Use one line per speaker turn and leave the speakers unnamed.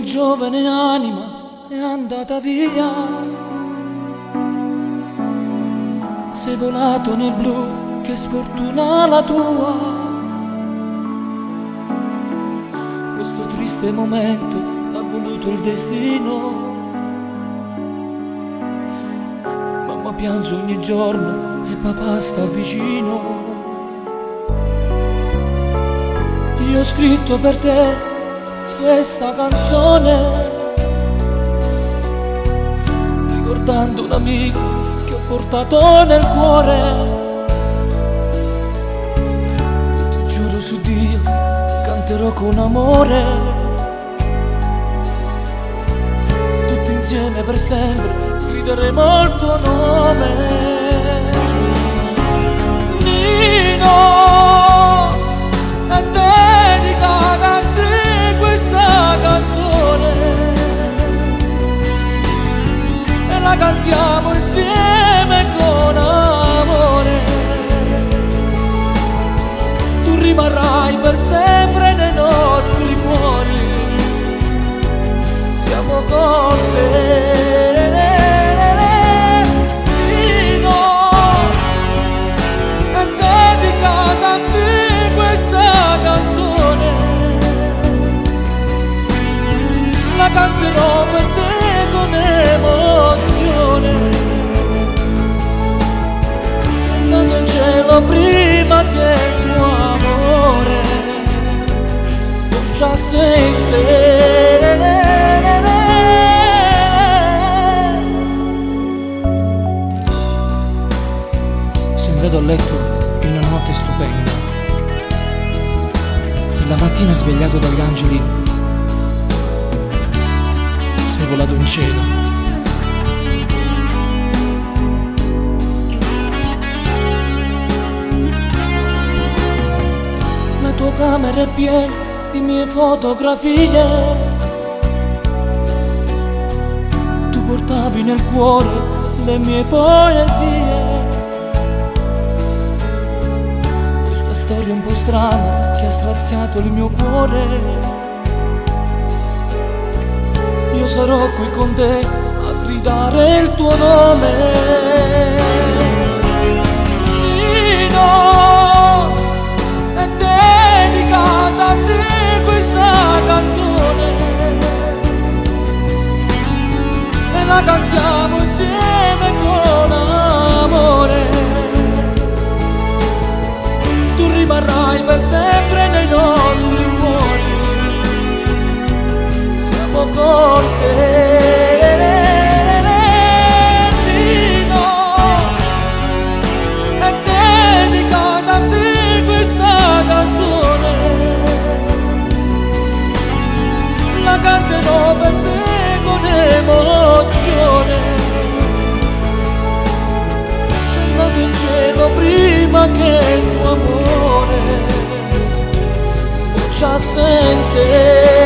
mia giovane anima è andata via. Sei volato nel blu, che sfortuna la tua. Questo triste momento ha voluto il destino. Mamma piange ogni giorno e papà sta vicino. Io ho scritto per te questa canzone, ricordando un amico che ho portato nel cuore. E ti giuro su Dio, canterò con amore, tutti insieme per sempre grideremo il tuo nome. Nino, è dedicata a te questa canzone e la cantiamo insieme con amore. Tu rimarrai per sempre nei nostri cuori, siamo con te. La canterò per te con emozione. Sei andato in cielo prima che il tuo amore sbocciasse in te. Sei andato a letto in una notte stupenda e la mattina svegliato dagli angeli sei volato in cielo. La tua camera è piena di mie fotografie, tu portavi nel cuore le mie poesie. Questa storia un po' strana che ha straziato il mio cuore. Io sarò qui con te a gridare il tuo nome. Nino, è dedicata a te questa canzone e la cantiamo insieme con amore. Tu rimarrai per sempre nei nostri cuori, con te. Nino, è dedicata a te questa canzone, la canterò per te con emozione. Sei andato in cielo prima che il tuo amore sbocciasse in te.